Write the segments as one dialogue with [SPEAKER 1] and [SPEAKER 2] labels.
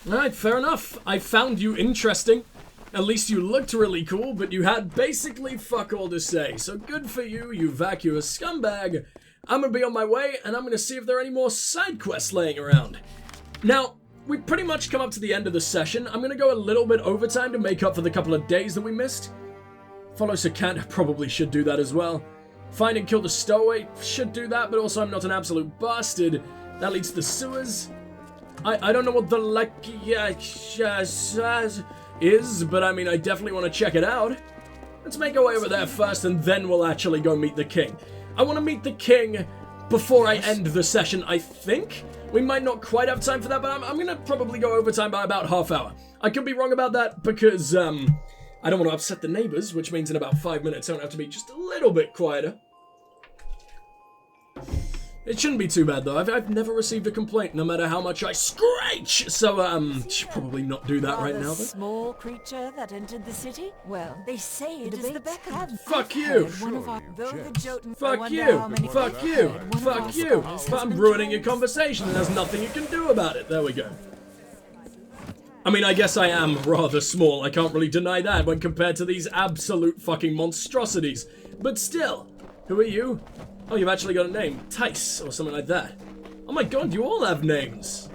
[SPEAKER 1] Alright, fair enough. I found you interesting. At least you looked really cool, but you had basically fuck all to say. So good for you, you vacuous scumbag. I'm gonna be on my way, and I'm gonna see if there are any more side quests laying around. Now, we've pretty much come up to the end of the session. I'm gonna go a little bit overtime to make up for the couple of days that we missed. Follow Secant probably should do that as well. Find and kill the stowaway should do that, but also I'm not an absolute bastard. That leads to the sewers. I don't know what the is, but I mean, I definitely want to check it out. Let's make our way over there first, and then we'll actually go meet the king. I want to meet the king before I end the session, I think. We might not quite have time for that, but I'm going to probably go overtime by about half hour. I could be wrong about that because, I don't want to upset the neighbors, which means in about 5 minutes I don't have to be just a little bit quieter. It shouldn't be too bad, though. I've never received a complaint, no matter how much I screech. So, should probably not do that right now, though.
[SPEAKER 2] Small creature that entered the city? Well, they say it is the beckoned.
[SPEAKER 1] Fuck you! Fuck you! Fuck you! Fuck you! I'm ruining your conversation, and there's nothing you can do about it. There we go. I mean, I guess I am rather small. I can't really deny that when compared to these absolute fucking monstrosities. But still, who are you? Oh, you've actually got a name. Tice, or something like that. Oh my god, you all have names.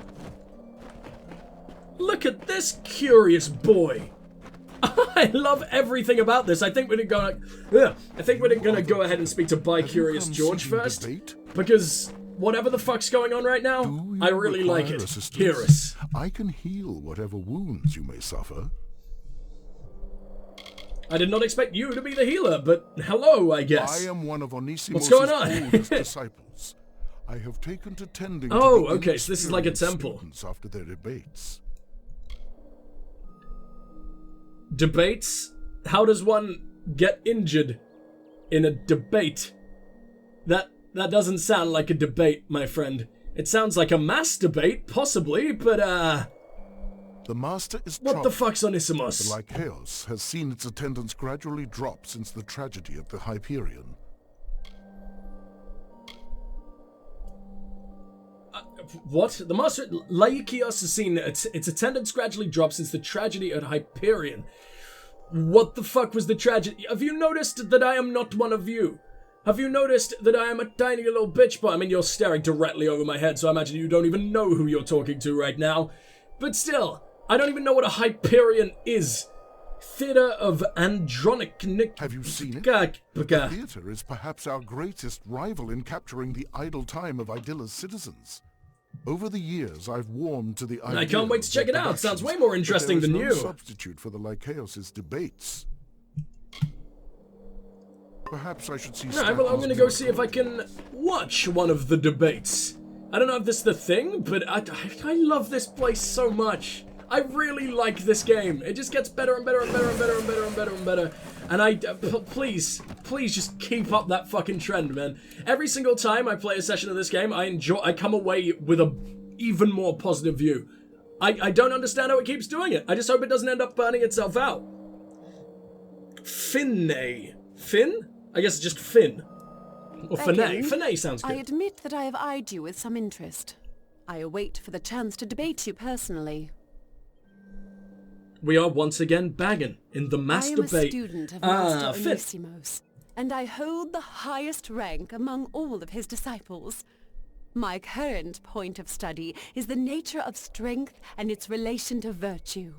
[SPEAKER 1] Look at this curious boy. I love everything about this. I think we're gonna go ahead and speak to Bi-Curious George first. Because whatever the fuck's going on right now, I really like it. Hear us.
[SPEAKER 3] I can heal whatever wounds you may suffer.
[SPEAKER 1] I did not expect you to be the healer, but hello, I guess.
[SPEAKER 3] I am one of Onisimos'
[SPEAKER 1] What's going on?
[SPEAKER 3] oldest disciples. I have taken to tending
[SPEAKER 1] oh,
[SPEAKER 3] to the
[SPEAKER 1] okay, so this is like a temple.
[SPEAKER 3] After their debates.
[SPEAKER 1] Debates? How does one get injured in a debate? That doesn't sound like a debate, my friend. It sounds like a mass debate, possibly, but
[SPEAKER 3] the master is
[SPEAKER 1] what the fuck's Onisimos?
[SPEAKER 3] The Lycaeus has seen its attendance gradually drop since the tragedy at the Hyperion.
[SPEAKER 1] What? The master Lycaeus has seen its attendance gradually drop since the tragedy at Hyperion. What the fuck was the tragedy? Have you noticed that I am not one of you? Have you noticed that I am a tiny little bitch? But I mean, you're staring directly over my head, so I imagine you don't even know who you're talking to right now. But still, I don't even know what a Hyperion is. Theater of Andronic.
[SPEAKER 3] Have you seen it? The theater is perhaps our greatest rival in capturing the idle time of Idilla's citizens. Over the years, I've warmed to the idea.
[SPEAKER 1] I can't wait to check it out. Sounds way more interesting than you.
[SPEAKER 3] Substitute for the Lycaeus' debates. Perhaps I should see.
[SPEAKER 1] Alright, well, I'm going to go see if I can watch one of the debates. I don't know if this is the thing, but I love this place so much. I really like this game. It just gets better and better and better and better and better and better and better. And please just keep up that fucking trend, man. Every single time I play a session of this game, I come away with a even more positive view. I don't understand how it keeps doing it. I just hope it doesn't end up burning itself out. Finne. Finn? I guess it's just Finn. Or Finesse. Finesse sounds good.
[SPEAKER 2] I admit that I have eyed you with some interest. I await for the chance to debate you personally.
[SPEAKER 1] We are once again bagging in the mass debate.
[SPEAKER 2] I am a student of Master Onisimos, and I hold the highest rank among all of his disciples. My current point of study is the nature of strength and its relation to virtue.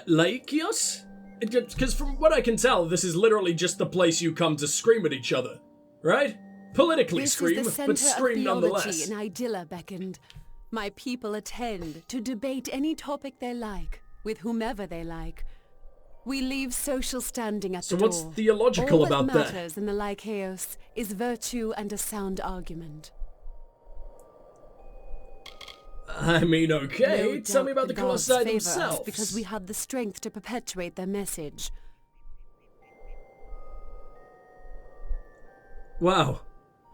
[SPEAKER 1] Lycaeus? Because from what I can tell, this is literally just the place you come to scream at each other, right? Politically scream, but scream nonetheless.
[SPEAKER 2] This is the center of theology in Idilla beckoned. My people attend to debate any topic they like, with whomever they like. We leave social standing at the door.
[SPEAKER 1] So what's theological about that?
[SPEAKER 2] All that matters in the Lycaeus is virtue and a sound argument.
[SPEAKER 1] I mean, okay.
[SPEAKER 2] No
[SPEAKER 1] Tell me about the Colossi themselves.
[SPEAKER 2] Because we have the strength to perpetuate their message.
[SPEAKER 1] Wow.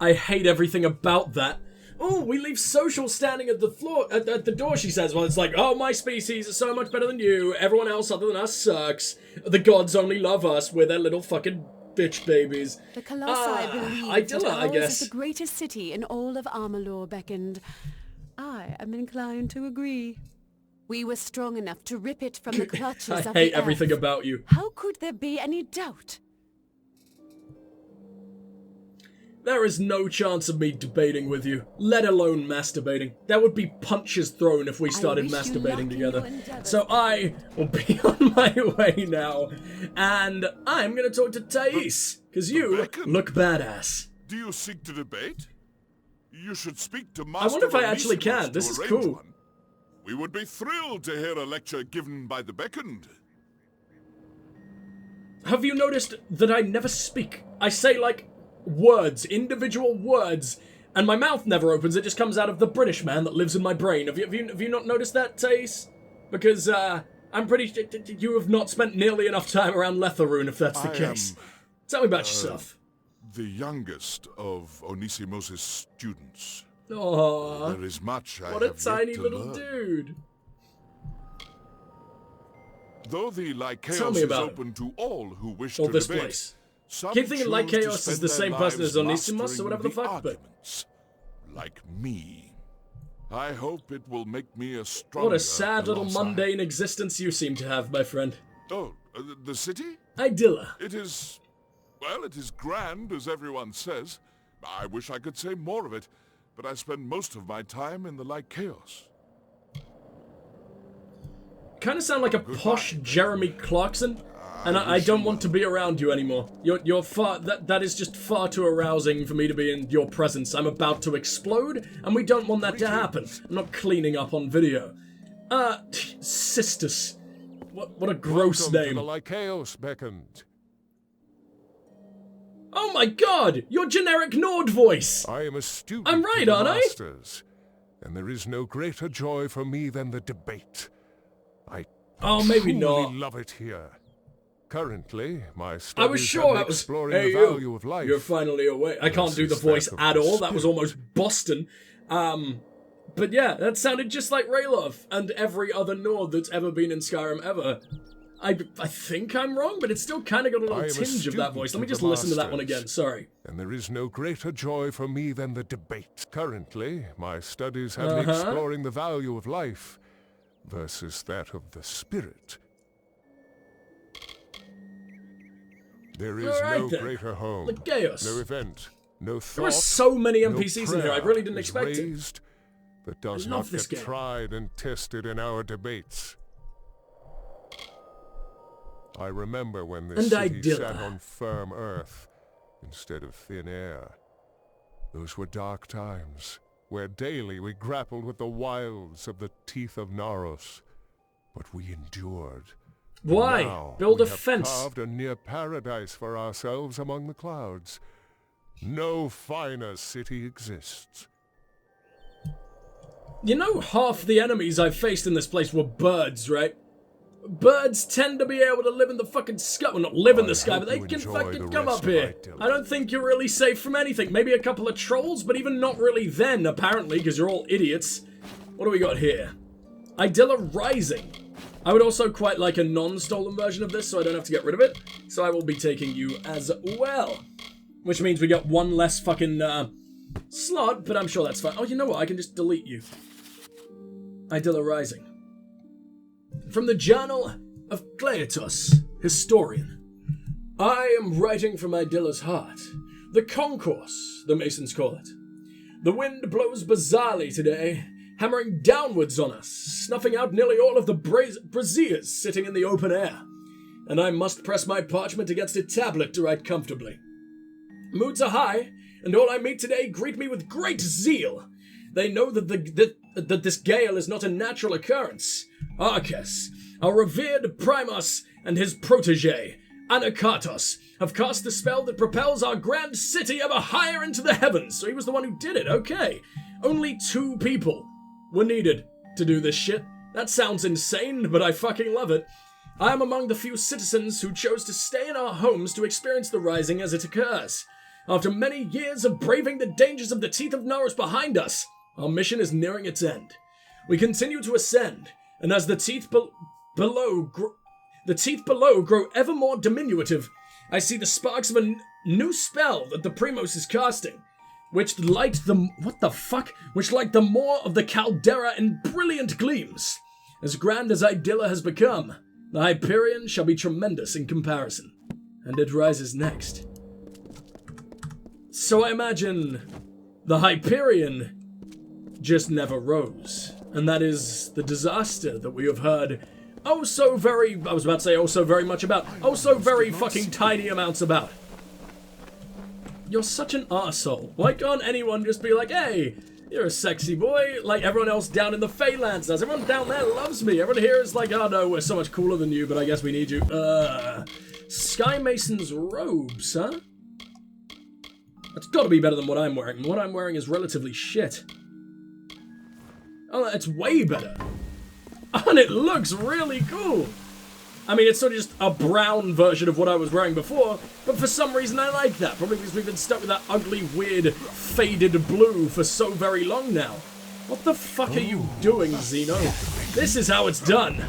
[SPEAKER 1] I hate everything about that. Oh, we leave social standing at the floor, at the door, she says. Well, it's like, oh, my species is so much better than you. Everyone else other than us sucks. The gods only love us. We're their little fucking bitch babies.
[SPEAKER 2] The Colossi believe
[SPEAKER 1] Idilla,
[SPEAKER 2] that
[SPEAKER 1] I
[SPEAKER 2] ours
[SPEAKER 1] guess.
[SPEAKER 2] is the greatest city in all of Amalur Re-Reckoning. I am inclined to agree. We were strong enough to rip it from the clutches
[SPEAKER 1] I
[SPEAKER 2] of the
[SPEAKER 1] hate everything
[SPEAKER 2] Elves.
[SPEAKER 1] about you.
[SPEAKER 2] How could there be any doubt?
[SPEAKER 1] There is no chance of me debating with you, let alone masturbating. There would be punches thrown if we started masturbating together. So I will be on my way now, and I'm gonna talk to Thais, because you look badass.
[SPEAKER 3] Do you seek to debate? You should speak to Master
[SPEAKER 1] I wonder if I actually
[SPEAKER 3] Onisimos
[SPEAKER 1] can. This
[SPEAKER 3] to
[SPEAKER 1] is
[SPEAKER 3] arrange
[SPEAKER 1] cool.
[SPEAKER 3] one. We would be thrilled to hear a lecture given by the beckoned.
[SPEAKER 1] Have you noticed that I never speak? I say, like, words, individual words, and my mouth never opens. It just comes out of the British man that lives in my brain. Have you not noticed that, Thais? Because, I'm pretty sure you have not spent nearly enough time around Letharoon, if that's the case. Tell me about yourself.
[SPEAKER 3] The youngest of Onisimos' students.
[SPEAKER 1] Aww.
[SPEAKER 3] There is much I
[SPEAKER 1] What a
[SPEAKER 3] have yet
[SPEAKER 1] tiny
[SPEAKER 3] to
[SPEAKER 1] little
[SPEAKER 3] learn.
[SPEAKER 1] dude.
[SPEAKER 3] Though the
[SPEAKER 1] Tell
[SPEAKER 3] Lycaeus
[SPEAKER 1] me
[SPEAKER 3] is
[SPEAKER 1] about
[SPEAKER 3] open to all who wish
[SPEAKER 1] All
[SPEAKER 3] to
[SPEAKER 1] this
[SPEAKER 3] debate,
[SPEAKER 1] place.
[SPEAKER 3] some
[SPEAKER 1] Keep thinking
[SPEAKER 3] choose
[SPEAKER 1] Lycaeus
[SPEAKER 3] to
[SPEAKER 1] is
[SPEAKER 3] spend
[SPEAKER 1] the
[SPEAKER 3] their
[SPEAKER 1] same person
[SPEAKER 3] lives
[SPEAKER 1] as Onisimos or
[SPEAKER 3] mastering
[SPEAKER 1] whatever the fuck, but-
[SPEAKER 3] arguments, like me. I hope it will make me a stronger
[SPEAKER 1] What a sad little
[SPEAKER 3] Colossi.
[SPEAKER 1] mundane existence you seem to have, my friend.
[SPEAKER 3] Oh, the city?
[SPEAKER 1] Idilla.
[SPEAKER 3] It is... well, it is grand, as everyone says. I wish I could say more of it, but I spend most of my time in the Lycaeus.
[SPEAKER 1] Kind of sound like a posh Jeremy Clarkson, and I don't want to be around you anymore. You're far... That is just far too arousing for me to be in your presence. I'm about to explode, and we don't want that to happen. I'm not cleaning up on video. Sisters. What a gross
[SPEAKER 4] Welcome
[SPEAKER 1] name.
[SPEAKER 4] to the Lycaeus beckoned.
[SPEAKER 1] Oh my god! Your generic Nord voice!
[SPEAKER 4] I am a student
[SPEAKER 1] I'm right,
[SPEAKER 4] of the
[SPEAKER 1] aren't I?
[SPEAKER 4] masters, and there is no greater joy for me than the debate. I
[SPEAKER 1] Oh, maybe
[SPEAKER 4] truly
[SPEAKER 1] not.
[SPEAKER 4] love it here. Currently, my
[SPEAKER 1] I
[SPEAKER 4] studies
[SPEAKER 1] was
[SPEAKER 4] have
[SPEAKER 1] sure
[SPEAKER 4] me
[SPEAKER 1] that was...
[SPEAKER 4] exploring
[SPEAKER 1] Hey,
[SPEAKER 4] the
[SPEAKER 1] you.
[SPEAKER 4] value of life.
[SPEAKER 1] You're finally awake. I can't do the
[SPEAKER 4] versus
[SPEAKER 1] voice
[SPEAKER 4] that of
[SPEAKER 1] at
[SPEAKER 4] the
[SPEAKER 1] all. That was
[SPEAKER 4] spirit.
[SPEAKER 1] almost Boston. But yeah, that sounded just like Raylov and every other Nord that's ever been in Skyrim ever. I think I'm wrong, but it's still kind of got a
[SPEAKER 4] I
[SPEAKER 1] little
[SPEAKER 4] am a
[SPEAKER 1] tinge of that
[SPEAKER 4] student
[SPEAKER 1] voice. Let me
[SPEAKER 4] of
[SPEAKER 1] just
[SPEAKER 4] the
[SPEAKER 1] listen to that one
[SPEAKER 4] masters.
[SPEAKER 1] again. Sorry.
[SPEAKER 4] And there is no greater joy for me than the debate. Currently, my studies have me exploring the value of life versus that of the spirit. There is
[SPEAKER 1] Alright
[SPEAKER 4] no
[SPEAKER 1] then.
[SPEAKER 4] greater home,
[SPEAKER 1] Lycaeus.
[SPEAKER 4] no event, no thought.
[SPEAKER 1] There are so many
[SPEAKER 4] no
[SPEAKER 1] NPCs in here. I
[SPEAKER 4] prayer
[SPEAKER 1] really didn't
[SPEAKER 4] is
[SPEAKER 1] expect it.
[SPEAKER 4] raised that does
[SPEAKER 1] I
[SPEAKER 4] not
[SPEAKER 1] love this
[SPEAKER 4] get
[SPEAKER 1] game.
[SPEAKER 4] tried and tested in our debates. I remember when this
[SPEAKER 1] And
[SPEAKER 4] city
[SPEAKER 1] Idilla.
[SPEAKER 4] sat on firm earth instead of thin air. Those were dark times, where daily we grappled with the wilds of the teeth of Naros. But we endured.
[SPEAKER 1] Why?
[SPEAKER 4] Now
[SPEAKER 1] Build
[SPEAKER 4] we
[SPEAKER 1] a
[SPEAKER 4] have
[SPEAKER 1] fence.
[SPEAKER 4] carved a near paradise for ourselves among the clouds. No finer city exists.
[SPEAKER 1] You know half the enemies I've faced in this place were birds, right? Birds tend to be able to live in the fucking sky. Well, not live in
[SPEAKER 4] I
[SPEAKER 1] the sky,
[SPEAKER 4] hope
[SPEAKER 1] but they
[SPEAKER 4] you
[SPEAKER 1] can
[SPEAKER 4] enjoy
[SPEAKER 1] fucking
[SPEAKER 4] the
[SPEAKER 1] come
[SPEAKER 4] rest
[SPEAKER 1] up
[SPEAKER 4] of
[SPEAKER 1] here.
[SPEAKER 4] Idilla.
[SPEAKER 1] I don't think you're really safe from anything. Maybe a couple of trolls, but even not really then, apparently, because you're all idiots. What do we got here? Idilla Rising. I would also quite like a non-stolen version of this, so I don't have to get rid of it. So I will be taking you as well. Which means we got one less fucking, slot, but I'm sure that's fine. Oh, you know what? I can just delete you. Idilla Rising. From the Journal of Cleotos, Historian. I am writing from Idilla's heart. The concourse, the Masons call it. The wind blows bizarrely today, hammering downwards on us, snuffing out nearly all of the braziers sitting in the open air. And I must press my parchment against a tablet to write comfortably. Moods are high, and all I meet today greet me with great zeal. They know that this gale is not a natural occurrence. Arcas, our revered Primus, and his protege, Anakatos, have cast the spell that propels our grand city ever higher into the heavens. So he was the one who did it, okay. Only 2 people were needed to do this shit. That sounds insane, but I fucking love it. I am among the few citizens who chose to stay in our homes to experience the rising as it occurs. After many years of braving the dangers of the teeth of Naros behind us, our mission is nearing its end. We continue to ascend, and as the teeth below grow ever more diminutive, I see the sparks of a new spell that the Primos is casting, which light the... what the fuck? Which light the maw of the caldera in brilliant gleams. As grand as Idilla has become, the Hyperion shall be tremendous in comparison. And it rises next. So I imagine the Hyperion just never rose. And that is the disaster that we have heard oh so very... I was about to say oh so very much about. Oh so very fucking tiny amounts about. You're such an arsehole. Why can't anyone just be like, hey, you're a sexy boy, like everyone else down in the Phalanx does. Everyone down there loves me. Everyone here is like, oh no, we're so much cooler than you, but I guess we need you. Sky Mason's robes, huh? That's gotta be better than what I'm wearing. What I'm wearing is relatively shit. Oh, it's way better. And it looks really cool. I mean, it's sort of just a brown version of what I was wearing before, but for some reason I like that. Probably because we've been stuck with that ugly, weird, faded blue for so very long now. What the fuck are you doing, Zeno? This is how it's done.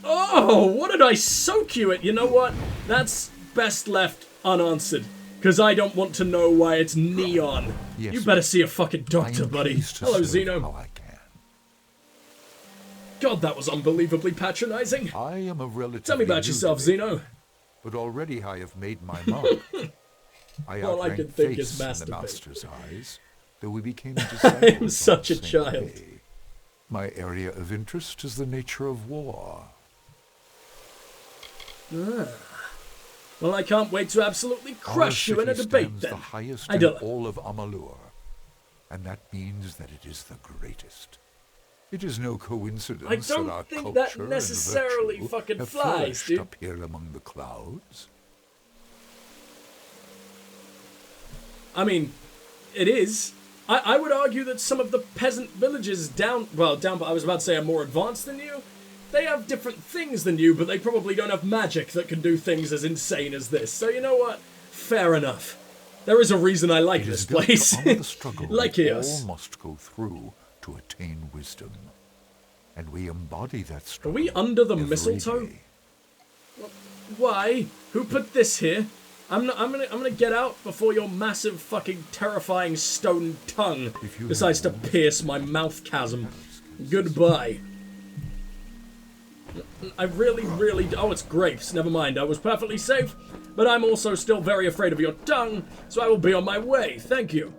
[SPEAKER 1] Oh, what did I soak you at? You know what? That's best left unanswered, because I don't want to know why it's neon. Yes, you better see a fucking doctor, buddy. Hello, Zeno. God, that was unbelievably patronizing.
[SPEAKER 5] I am a relative.
[SPEAKER 1] Tell me about yourself, Zeno.
[SPEAKER 5] But already I have made my mark. I
[SPEAKER 1] well, I can think it's
[SPEAKER 5] in the master's eyes, though we became
[SPEAKER 1] I am such a child.
[SPEAKER 5] Day. My area of interest is the nature of war.
[SPEAKER 1] Ah. Well, I can't wait to absolutely crush you in a debate, then.
[SPEAKER 5] The highest in all of Amalur, and that means that it is the greatest. It is no coincidence that our
[SPEAKER 1] think
[SPEAKER 5] culture
[SPEAKER 1] that necessarily
[SPEAKER 5] and
[SPEAKER 1] fucking
[SPEAKER 5] have
[SPEAKER 1] flies, dude.
[SPEAKER 5] up here among the clouds.
[SPEAKER 1] I mean, it is. I would argue that some of the peasant villages down, but I was about to say are more advanced than you. They have different things than you, but they probably don't have magic that can do things as insane as this. So you know what? Fair enough. There is a reason I like this place. Like Eos.
[SPEAKER 5] All must go through to attain wisdom, and we embody that struggle.
[SPEAKER 1] Are we under the mistletoe? Why? Who put this here? I'm gonna get out before your massive fucking terrifying stone tongue decides to pierce my mouth chasm. Goodbye. I really... Oh, it's grapes. Never mind. I was perfectly safe, but I'm also still very afraid of your tongue, so I will be on my way. Thank you.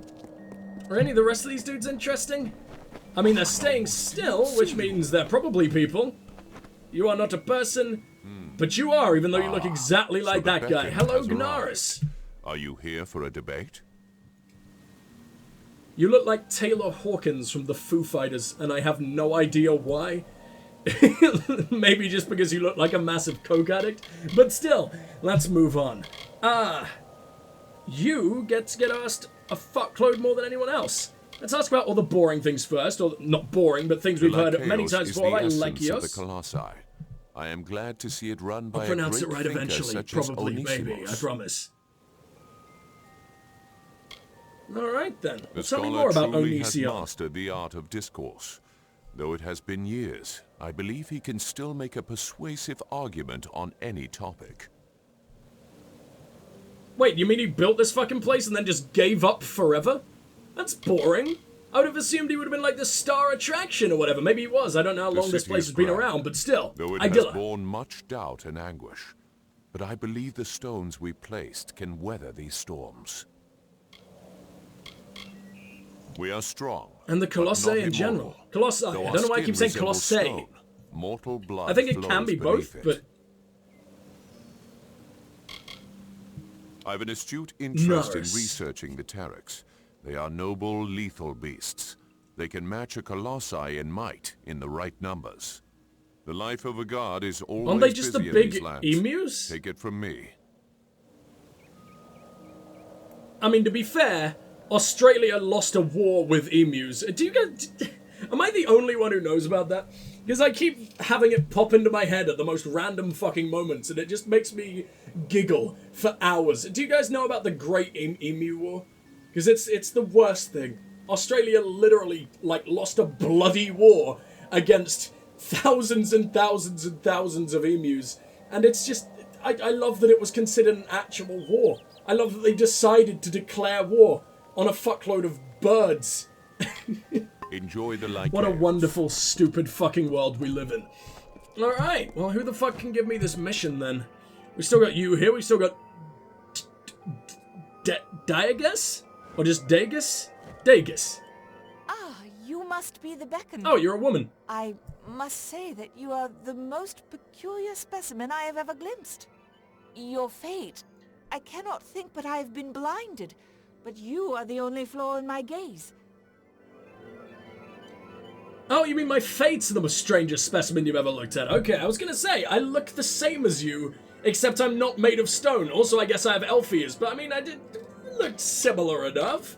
[SPEAKER 1] Are any of the rest of these dudes interesting? I mean, they're staying still, which means they're probably people. You are not a person, but you are, even though you look exactly like that guy. Hello, Gnaris.
[SPEAKER 4] Are you here for a debate?
[SPEAKER 1] You look like Taylor Hawkins from the Foo Fighters, and I have no idea why. Maybe just because you look like a massive coke addict. But still, let's move on. You get to get asked a fuckload more than anyone else. Let's ask about all the boring things first, or not boring, but things we've heard many times before, like Lekios.
[SPEAKER 4] The Colossi. I am glad to see it run by
[SPEAKER 1] I'll pronounce
[SPEAKER 4] a great
[SPEAKER 1] it right
[SPEAKER 4] thinker
[SPEAKER 1] eventually,
[SPEAKER 4] such
[SPEAKER 1] probably,
[SPEAKER 4] as
[SPEAKER 1] maybe, I promise. Alright then,
[SPEAKER 4] The
[SPEAKER 1] tell me
[SPEAKER 4] scholar
[SPEAKER 1] more about
[SPEAKER 4] truly has
[SPEAKER 1] Onision.
[SPEAKER 4] mastered the art of discourse. Though it has been years, I believe he can still make a persuasive argument on any topic.
[SPEAKER 1] Wait, you mean he built this fucking place and then just gave up forever? That's boring. I would have assumed he would have been like the star attraction or whatever. Maybe he was. I don't know how long this place has been around, but still.
[SPEAKER 4] Though it has borne much doubt and anguish. But I believe the stones we placed can weather these storms. We are strong.
[SPEAKER 1] And the Colossi in general. Colossi. I don't know why I keep saying Colossi.
[SPEAKER 4] Mortal blood
[SPEAKER 1] I think it can be both, but...
[SPEAKER 4] I have an astute interest in researching the Terex. They are noble, lethal beasts. They can match a Colossi in might in the right numbers. The life of a god is always
[SPEAKER 1] Aren't they just the
[SPEAKER 4] busy
[SPEAKER 1] big
[SPEAKER 4] in these lands.
[SPEAKER 1] emus?
[SPEAKER 4] Take it from me.
[SPEAKER 1] I mean, to be fair, Australia lost a war with emus. Do you guys... Am I the only one who knows about that? Because I keep having it pop into my head at the most random fucking moments, and it just makes me giggle for hours. Do you guys know about the Great Emu War? Because it's the worst thing. Australia literally, like, lost a bloody war against thousands and thousands and thousands of emus. And it's just... I love that it was considered an actual war. I love that they decided to declare war on a fuckload of birds.
[SPEAKER 4] Enjoy the light.
[SPEAKER 1] What a wonderful, stupid fucking world we live in. Alright, well, who the fuck can give me this mission, then? We still got you here, we still got... Diagus? Or just Dagus? Dagus.
[SPEAKER 6] Ah, you must be the beckon.
[SPEAKER 1] Oh, you're a woman.
[SPEAKER 6] I must say that you are the most peculiar specimen I have ever glimpsed. Your fate, I cannot think but I have been blinded, but you are the only flaw in my gaze.
[SPEAKER 1] Oh, you mean my fate's the most strangest specimen you've ever looked at? Okay, I was gonna say, I look the same as you, except I'm not made of stone. Also, I guess I have elf ears, but I mean, I did look similar enough.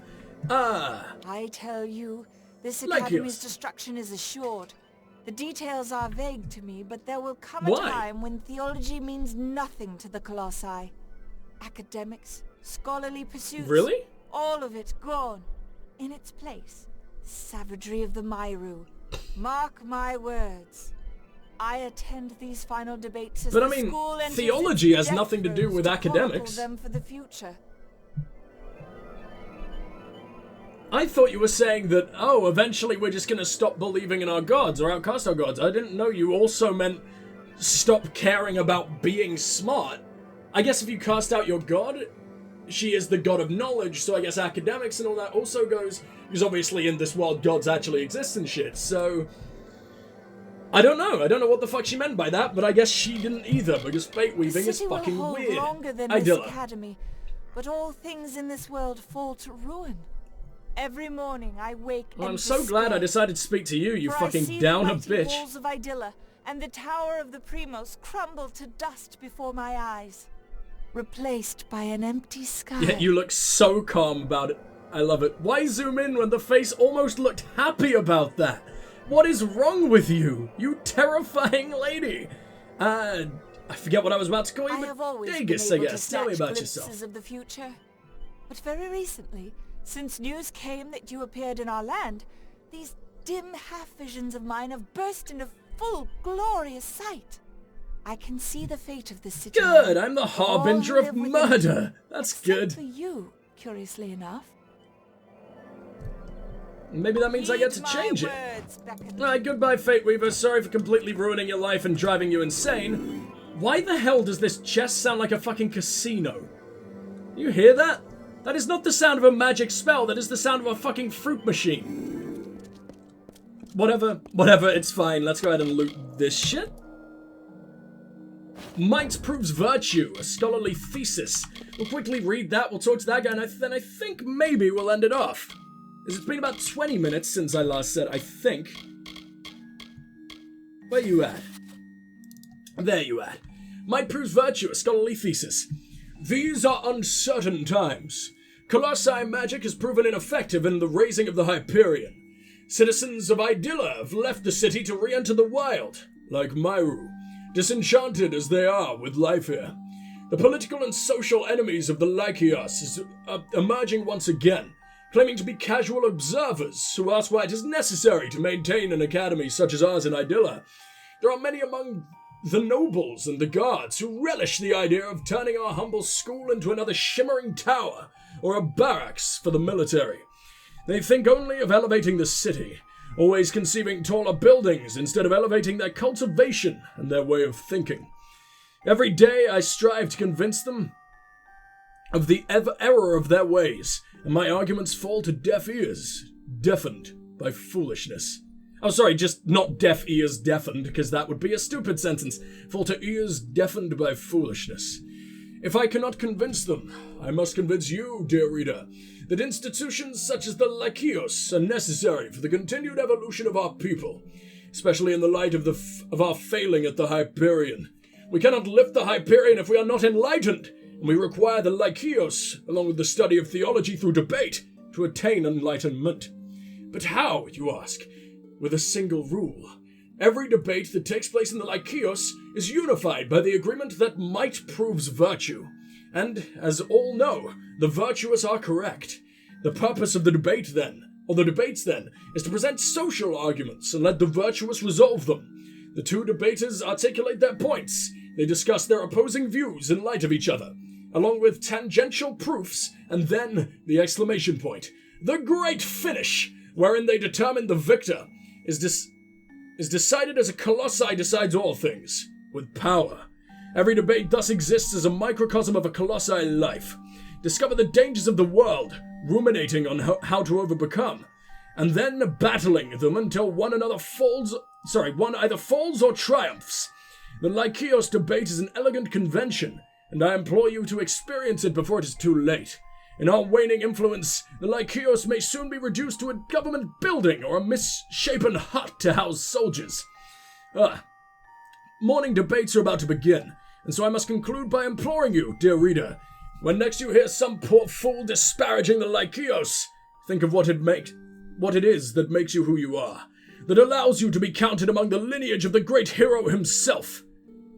[SPEAKER 6] I tell you, this academy's destruction is assured. The details are vague to me, but there will come a time when theology means nothing to the Colossi. Academics, scholarly pursuits...
[SPEAKER 1] Really?
[SPEAKER 6] All of it gone. In its place, the savagery of the Myru. Mark my words. I attend these final debates as
[SPEAKER 1] but I mean, theology has nothing to do with academics.
[SPEAKER 6] Them for the future.
[SPEAKER 1] I thought you were saying that, oh, eventually we're just gonna stop believing in our gods or outcast our gods. I didn't know you also meant stop caring about being smart. I guess if you cast out your god, she is the god of knowledge, so I guess academics and all that also goes, because obviously in this world gods actually exist and shit, so... I don't know what the fuck she meant by that, but I guess she didn't either, because fate weaving is fucking
[SPEAKER 6] will hold
[SPEAKER 1] weird.
[SPEAKER 6] Longer than this academy, but all things in this world fall to ruin. Every morning I wake
[SPEAKER 1] well,
[SPEAKER 6] and
[SPEAKER 1] I'm so glad I decided to speak to you, you fucking downer bitch.
[SPEAKER 6] The walls of Idilla and the tower of the Primos crumble to dust before my eyes, replaced by an empty sky.
[SPEAKER 1] Yet you look so calm about it. I love it. Why zoom in when the face almost looked happy about that? What is wrong with you, you terrifying lady? I forget what I was about to call you, but Dagus, I guess. Tell me about yourself.
[SPEAKER 6] Of the future. But very recently, since news came that you appeared in our land, these dim half-visions of mine have burst into full, glorious sight. I can see the fate of this city.
[SPEAKER 1] Good, I'm the harbinger of murder. That's good.
[SPEAKER 6] For you, curiously enough.
[SPEAKER 1] Maybe that means I get to change it. Alright, goodbye, Fate Weaver. Sorry for completely ruining your life and driving you insane. Why the hell does this chest sound like a fucking casino? You hear that? That is not the sound of a magic spell, that is the sound of a fucking fruit machine. Whatever, it's fine. Let's go ahead and loot this shit. Might proves virtue, a scholarly thesis. We'll quickly read that, we'll talk to that guy, and then I think maybe we'll end it off. It's been about 20 minutes since I last said, I think. Where you at? There you at. Might proves virtue, a scholarly thesis. These are uncertain times. Colossi magic has proven ineffective in the raising of the Hyperion. Citizens of Idilla have left the city to re-enter the wild, like Myru, disenchanted as they are with life here. The political and social enemies of the Lykios is emerging once again, claiming to be casual observers who ask why it is necessary to maintain an academy such as ours in Idilla. There are many among the nobles and the guards who relish the idea of turning our humble school into another shimmering tower or a barracks for the military. They think only of elevating the city, always conceiving taller buildings instead of elevating their cultivation and their way of thinking. Every day I strive to convince them of the error of their ways, and my arguments fall to deaf ears, deafened by foolishness. Oh, sorry, just not deaf ears deafened, because that would be a stupid sentence. Fall to ears deafened by foolishness. If I cannot convince them, I must convince you, dear reader, that institutions such as the Lykios are necessary for the continued evolution of our people, especially in the light of our failing at the Hyperion. We cannot lift the Hyperion if we are not enlightened, and we require the Lykios, along with the study of theology through debate, to attain enlightenment. But how, you ask? With a single rule. Every debate that takes place in the Lykios is unified by the agreement that might proves virtue. And, as all know, the virtuous are correct. The purpose of the debate then, or the debates then, is to present social arguments and let the virtuous resolve them. The two debaters articulate their points, They discuss their opposing views in light of each other, along with tangential proofs, and then the exclamation point. The great finish, wherein they determine the victor, is decided as a colossi decides all things, with power. Every debate thus exists as a microcosm of a colossi life. Discover the dangers of the world, ruminating on how to overcome, and then battling them until one either falls or triumphs. The Lykios debate is an elegant convention, and I implore you to experience it before it is too late. In our waning influence, the Lykios may soon be reduced to a government building or a misshapen hut to house soldiers. Morning debates are about to begin, and so I must conclude by imploring you, dear reader, when next you hear some poor fool disparaging the Lykios, think of what it is that makes you who you are, that allows you to be counted among the lineage of the great hero himself.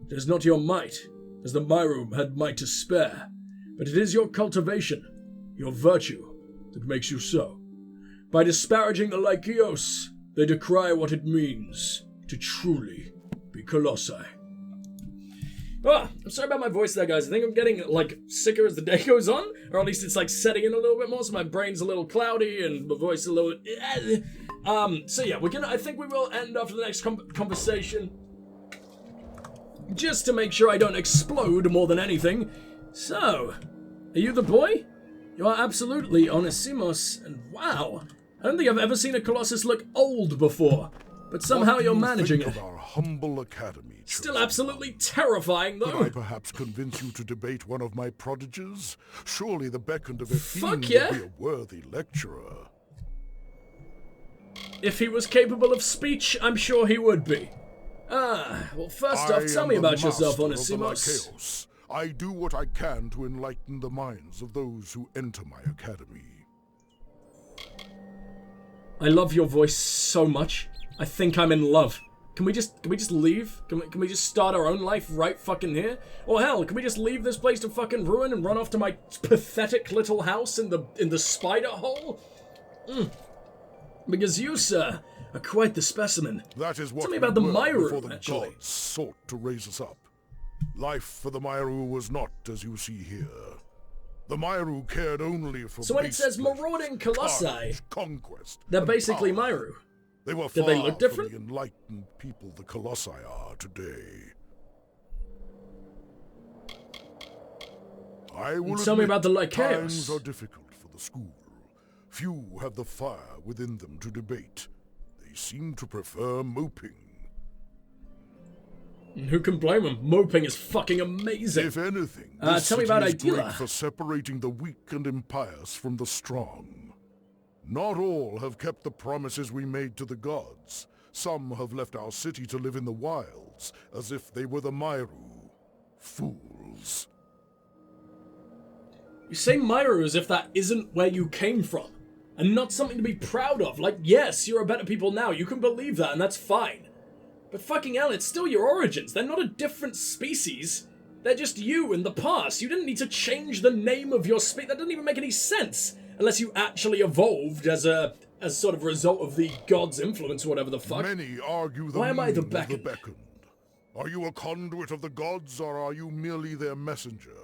[SPEAKER 1] It is not your might, as the Myru had might to spare, but it is your cultivation, your virtue, that makes you so. By disparaging the Lykios, they decry what it means to truly be colossi. I'm sorry about my voice there, guys. I think I'm getting, sicker as the day goes on, or at least it's, setting in a little bit more, so my brain's a little cloudy and my voice a little... So yeah, I think we will end after the next conversation, just to make sure I don't explode more than anything. So, are you the boy? You are absolutely Onesimus, and wow, I don't think I've ever seen a Colossus look old before, but somehow you're managing it.
[SPEAKER 3] Of our humble academy,
[SPEAKER 1] still absolutely terrifying, though.
[SPEAKER 3] Could I perhaps convince you to debate one of my prodigies? Surely the beckoned of a fiend
[SPEAKER 1] yeah.
[SPEAKER 3] would be a worthy lecturer.
[SPEAKER 1] If he was capable of speech, I'm sure he would be. Well, first off, tell me about yourself, Onesimus.
[SPEAKER 3] I do what I can to enlighten the minds of those who enter my academy.
[SPEAKER 1] I love your voice so much. I think I'm in love. Can we just leave? Can we just start our own life right fucking here? Or hell, can we just leave this place to fucking ruin and run off to my pathetic little house in the spider hole? Because you, sir, are quite the specimen.
[SPEAKER 3] That is what
[SPEAKER 1] Tell me about the Myru,
[SPEAKER 3] before the
[SPEAKER 1] actually.
[SPEAKER 3] gods sought to raise us up. Life for the Myru was not as you see here. The Myru cared only for
[SPEAKER 1] So when it says marauding colossi,
[SPEAKER 3] carnage, conquest,
[SPEAKER 1] they're basically
[SPEAKER 3] power.
[SPEAKER 1] Myru.
[SPEAKER 3] They were
[SPEAKER 1] Did
[SPEAKER 3] far
[SPEAKER 1] they look different?
[SPEAKER 3] from the enlightened people the Colossi are today. I will
[SPEAKER 1] Tell me about the Lycaeus.
[SPEAKER 3] Times are difficult for the school. Few have the fire within them to debate. They seem to prefer moping.
[SPEAKER 1] And who can blame them? Moping is fucking amazing.
[SPEAKER 3] If anything, this
[SPEAKER 1] tell me about
[SPEAKER 3] city is
[SPEAKER 1] Idila.
[SPEAKER 3] great for separating the weak and impious from the strong. Not all have kept the promises we made to the gods. Some have left our city to live in the wilds, as if they were the Myru. Fools.
[SPEAKER 1] You say Myru as if that isn't where you came from, and not something to be proud of. Yes, you're a better people now, you can believe that, and that's fine. But fucking hell, it's still your origins. They're not a different species. They're just you in the past. You didn't need to change the name of your species. That doesn't even make any sense. Unless you actually evolved as sort of a result of the god's influence or whatever the fuck.
[SPEAKER 3] Many argue the
[SPEAKER 1] Why am I the
[SPEAKER 3] meaning of
[SPEAKER 1] beckoned?
[SPEAKER 3] beckoned. Are you a conduit of the gods, or are you merely their messenger?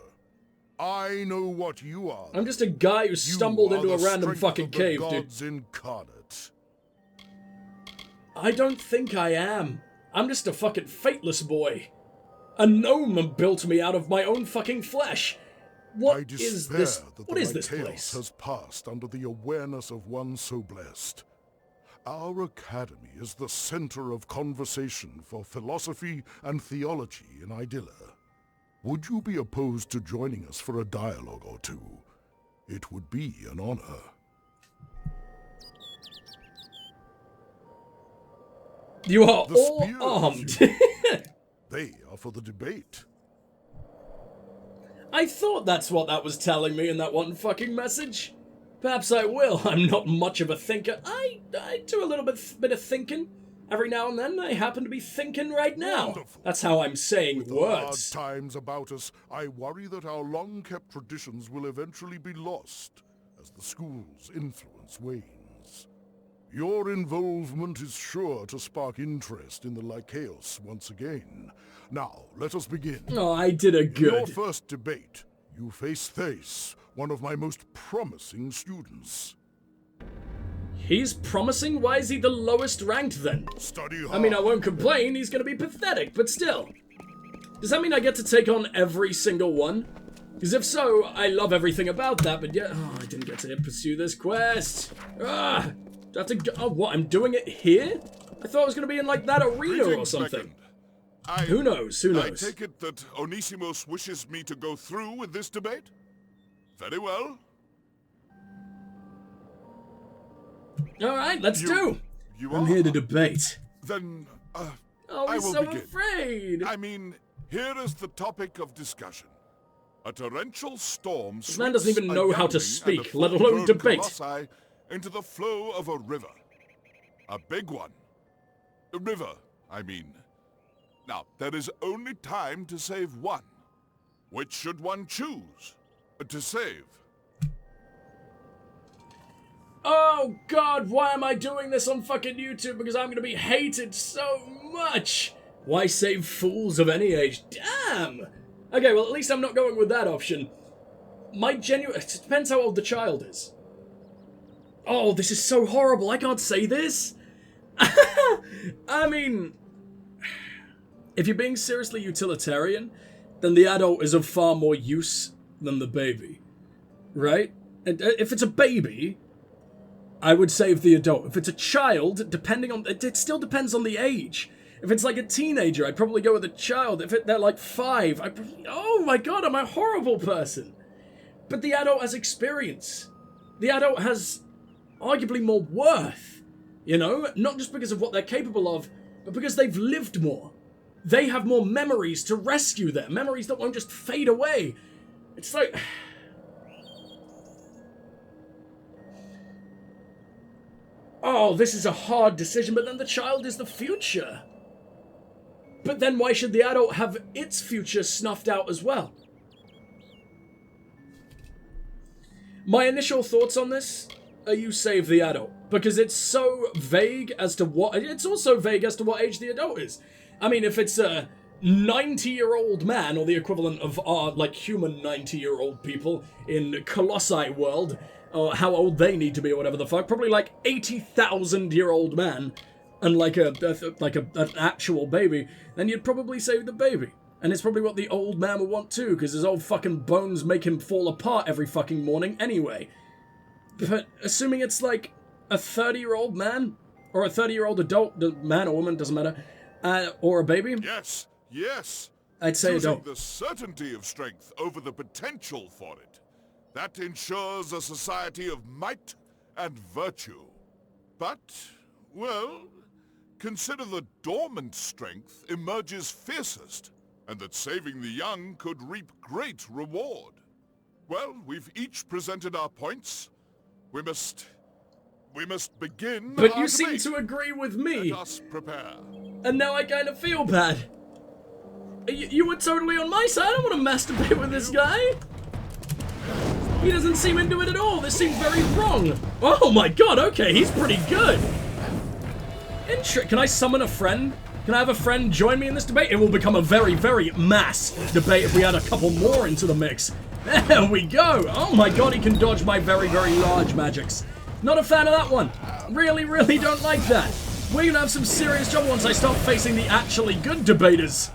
[SPEAKER 3] I know what you are.
[SPEAKER 1] I'm just a guy who stumbled into a random fucking cave, dude.
[SPEAKER 3] Gods incarnate.
[SPEAKER 1] I don't think I am. I'm just a fucking fateless boy. A gnome built me out of my own fucking flesh. What is this? What is this place?
[SPEAKER 3] Has passed under the awareness of one so blessed. Our academy is the center of conversation for philosophy and theology in Idila. Would you be opposed to joining us for a dialogue or two? It would be an honor.
[SPEAKER 1] You are
[SPEAKER 3] The
[SPEAKER 1] all
[SPEAKER 3] spears
[SPEAKER 1] armed.
[SPEAKER 3] They are for the debate.
[SPEAKER 1] I thought that's what that was telling me in that one fucking message. Perhaps I will. I'm not much of a thinker. I do a little bit of thinking. Every now and then, I happen to be thinking right now.
[SPEAKER 3] Wonderful.
[SPEAKER 1] That's how I'm saying
[SPEAKER 3] With
[SPEAKER 1] words.
[SPEAKER 3] the hard times about us, I worry that our long-kept traditions will eventually be lost as the school's influence wanes. Your involvement is sure to spark interest in the Lycaeus once again. Now, let us begin.
[SPEAKER 1] Oh, I did a good.
[SPEAKER 3] In your first debate, you face Thace, one of my most promising students.
[SPEAKER 1] He's promising? Why is he the lowest ranked then?
[SPEAKER 3] Study hard.
[SPEAKER 1] I mean, I won't complain, he's gonna be pathetic, but still. Does that mean I get to take on every single one? Because if so, I love everything about that, but yeah, oh, I didn't get to pursue this quest. Ah, do I have to go, oh, what, I'm doing it here? I thought I was gonna be in, like, that arena or something. Who knows, who knows?
[SPEAKER 3] I take it that Onisimos wishes me to go through with this debate? Very well.
[SPEAKER 1] Alright, let's do. I'm here to debate.
[SPEAKER 3] Then,
[SPEAKER 1] oh,
[SPEAKER 3] I
[SPEAKER 1] he's
[SPEAKER 3] will
[SPEAKER 1] so
[SPEAKER 3] begin.
[SPEAKER 1] afraid.
[SPEAKER 3] I mean, here is the topic of discussion. A torrential storm
[SPEAKER 1] This man doesn't even know how to speak, let alone debate.
[SPEAKER 3] Colossi into the flow of a river. A big one. A river, I mean. Now, there is only time to save one. Which should one choose to save?
[SPEAKER 1] Oh god, why am I doing this on fucking YouTube? Because I'm gonna be hated so much! Why save fools of any age? Damn! Okay, well at least I'm not going with that option. It depends how old the child is. Oh, this is so horrible, I can't say this! I mean... If you're being seriously utilitarian, then the adult is of far more use than the baby. Right? And if it's a baby, I would save the adult. If it's a child, depending on... It still depends on the age. If it's like a teenager, I'd probably go with a child. If they're like 5, oh my god, I'm a horrible person. But the adult has experience. The adult has arguably more worth. You know? Not just because of what they're capable of, but because they've lived more. They have more memories to rescue them. Memories that won't just fade away. It's like... Oh, this is a hard decision, but then the child is the future. But then why should the adult have its future snuffed out as well? My initial thoughts on this are you save the adult. Because it's so vague as to what... It's also vague as to what age the adult is. I mean, if it's a 90-year-old man, or the equivalent of our, like, human 90-year-old people in Colossi world, or how old they need to be or whatever the fuck, probably like 80,000-year-old man, and like an actual baby, then you'd probably save the baby. And it's probably what the old man would want too, because his old fucking bones make him fall apart every fucking morning anyway. But assuming it's like a 30-year-old man, or a 30-year-old adult, man or woman, doesn't matter, or a baby?
[SPEAKER 3] Yes, yes.
[SPEAKER 1] I'd say
[SPEAKER 3] choosing
[SPEAKER 1] adult.
[SPEAKER 3] The certainty of strength over the potential for it. That ensures a society of might and virtue. But, well, consider the dormant strength emerges fiercest, and that saving the young could reap great reward. Well, we've each presented our points. We must begin.
[SPEAKER 1] But you seem to agree with me.
[SPEAKER 3] Let us prepare.
[SPEAKER 1] And now I kind of feel bad. You were totally on my side. I don't want to masturbate with this guy. He doesn't seem into it at all. This seems very wrong. Oh my god, okay, he's pretty good. Can I summon a friend? Can I have a friend join me in this debate? It will become a very, very mass debate if we add a couple more into the mix. There we go. Oh my god, he can dodge my very, very large magics. Not a fan of that one. Really, really don't like that. We're gonna have some serious trouble once I start facing the actually good debaters.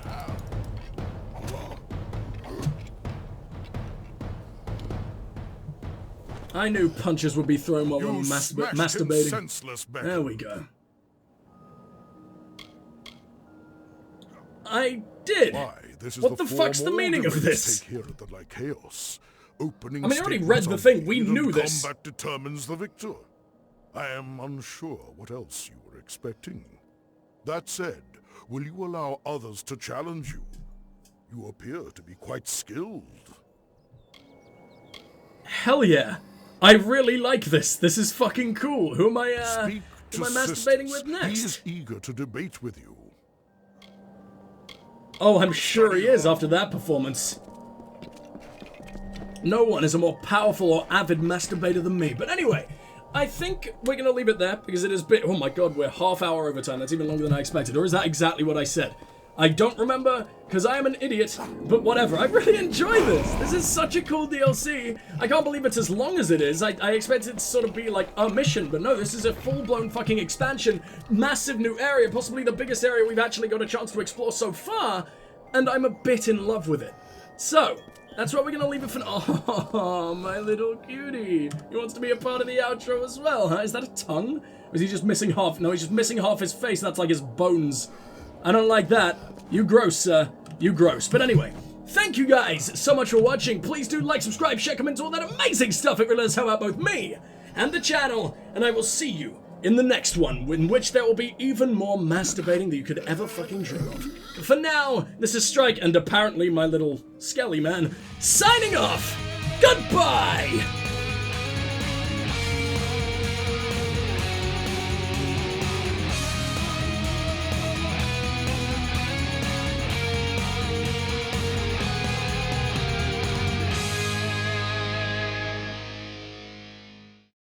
[SPEAKER 1] I knew punches would be thrown while we were masturbating. There we go. I did.
[SPEAKER 3] Why, this is
[SPEAKER 1] what the fuck's the meaning of this?
[SPEAKER 3] Here at the Lycaeus. Opening
[SPEAKER 1] I mean, I already read the thing. We knew this.
[SPEAKER 3] Combat determines the victor. I am unsure what else you were expecting. That said, will you allow others to challenge you? You appear to be quite skilled.
[SPEAKER 1] Hell yeah. I really like this. This is fucking cool. Who am I masturbating with next?
[SPEAKER 3] He is eager to debate with you.
[SPEAKER 1] Oh, I'm sure he is after that performance. No one is a more powerful or avid masturbator than me. But anyway, I think we're going to leave it there, because it is bit... Oh my god, we're half hour overtime. That's even longer than I expected. Or is that exactly what I said? I don't remember, because I am an idiot, but whatever. I really enjoy this. This is such a cool DLC. I can't believe it's as long as it is. I expected it to sort of be like a mission, but no, this is a full-blown fucking expansion. Massive new area, possibly the biggest area we've actually got a chance to explore so far, and I'm a bit in love with it. So, that's where we're going to leave it for now. Oh, my little cutie. He wants to be a part of the outro as well, huh? Is that a tongue? Or is he just missing half? No, he's just missing half his face. That's like his bones. I don't like that. You gross, sir. You gross. But anyway, thank you guys so much for watching. Please do like, subscribe, share, comment, all that amazing stuff. It really does help out both me and the channel. And I will see you in the next one, in which there will be even more masturbating than you could ever fucking dream of. But for now, this is Strike and apparently my little skelly man signing off. Goodbye!